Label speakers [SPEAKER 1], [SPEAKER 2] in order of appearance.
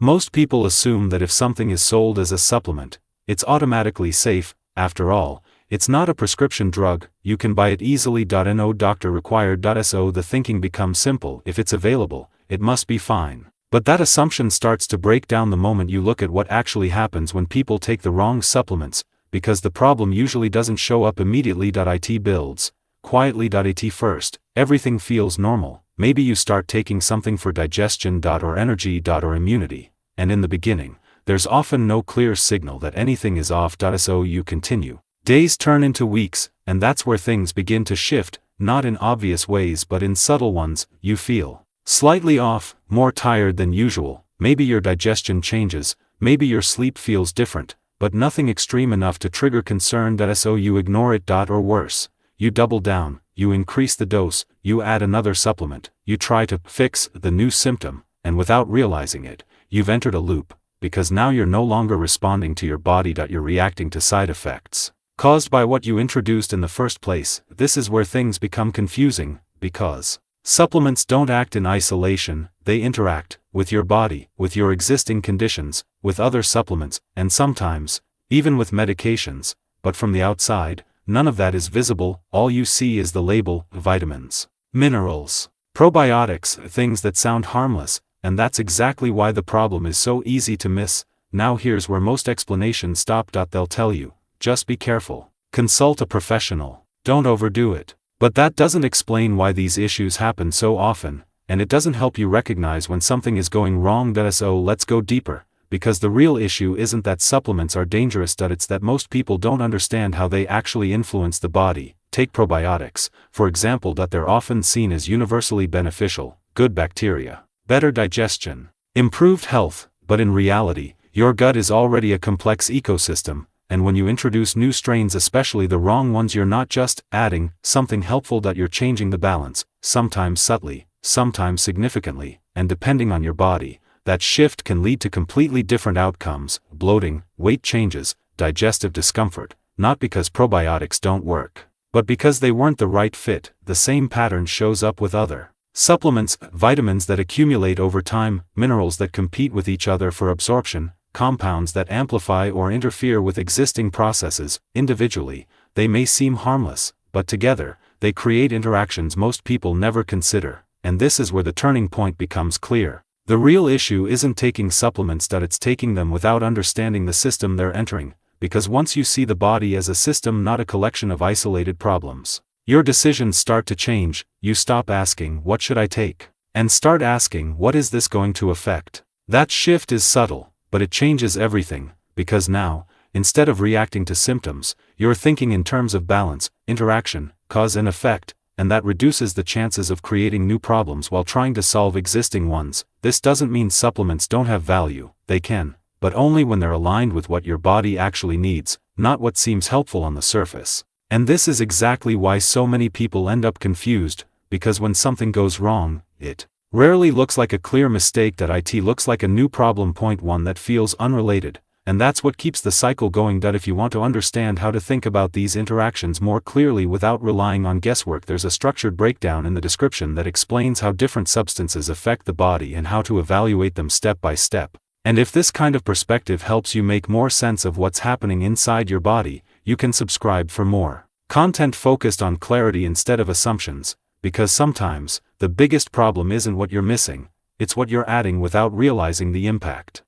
[SPEAKER 1] Most people assume that if something is sold as a supplement, it's automatically safe. After all, it's not a prescription drug, you can buy it easily. No doctor required. So the thinking becomes simple: if it's available, it must be fine. But that assumption starts to break down the moment you look at what actually happens when people take the wrong supplements, because the problem usually doesn't show up immediately. It builds quietly. At first, everything feels normal. Maybe you start taking something for digestion or energy or immunity, and in the beginning, there's often no clear signal that anything is off. So you continue. Days turn into weeks, and that's where things begin to shift, not in obvious ways but in subtle ones. You feel slightly off, more tired than usual, maybe your digestion changes, maybe your sleep feels different, but nothing extreme enough to trigger concern. So you ignore it. Or worse, you double down, you increase the dose, you add another supplement, you try to fix the new symptom, and without realizing it, you've entered a loop, because now you're no longer responding to your body. You're reacting to side effects caused by what you introduced in the first place. This is where things become confusing, because supplements don't act in isolation, they interact with your body, with your existing conditions, with other supplements, and sometimes, even with medications, but from the outside, none of that is visible. All you see is the label: vitamins, minerals, probiotics, things that sound harmless, and that's exactly why the problem is so easy to miss. Now here's where most explanations stop. They'll tell you, just be careful, consult a professional, don't overdo it. But that doesn't explain why these issues happen so often, and it doesn't help you recognize when something is going wrong. So let's go deeper, because the real issue isn't that supplements are dangerous. It's that most people don't understand how they actually influence the body. Take probiotics, for example. They're often seen as universally beneficial: good bacteria, better digestion, improved health, but in reality, your gut is already a complex ecosystem. And when you introduce new strains, especially the wrong ones, you're not just adding something helpful, you're changing the balance, sometimes subtly, sometimes significantly, and depending on your body, that shift can lead to completely different outcomes: bloating, weight changes, digestive discomfort, not because probiotics don't work, but because they weren't the right fit. The same pattern shows up with other supplements: vitamins that accumulate over time, minerals that compete with each other for absorption, compounds that amplify or interfere with existing processes. Individually, they may seem harmless, but together, they create interactions most people never consider, and this is where the turning point becomes clear. The real issue isn't taking supplements, it's taking them without understanding the system they're entering, because once you see the body as a system, not a collection of isolated problems, your decisions start to change. You stop asking, "What should I take?" and start asking, "What is this going to affect?" That shift is subtle, but it changes everything, because now, instead of reacting to symptoms, you're thinking in terms of balance, interaction, cause and effect, and that reduces the chances of creating new problems while trying to solve existing ones. This doesn't mean supplements don't have value, they can, but only when they're aligned with what your body actually needs, not what seems helpful on the surface. And this is exactly why so many people end up confused, because when something goes wrong, it rarely looks like a clear mistake. It looks like a new problem, one that feels unrelated, and that's what keeps the cycle going. If you want to understand how to think about these interactions more clearly without relying on guesswork, there's a structured breakdown in the description that explains how different substances affect the body and how to evaluate them step by step. And if this kind of perspective helps you make more sense of what's happening inside your body, you can subscribe for more content focused on clarity instead of assumptions, because sometimes, the biggest problem isn't what you're missing, it's what you're adding without realizing the impact.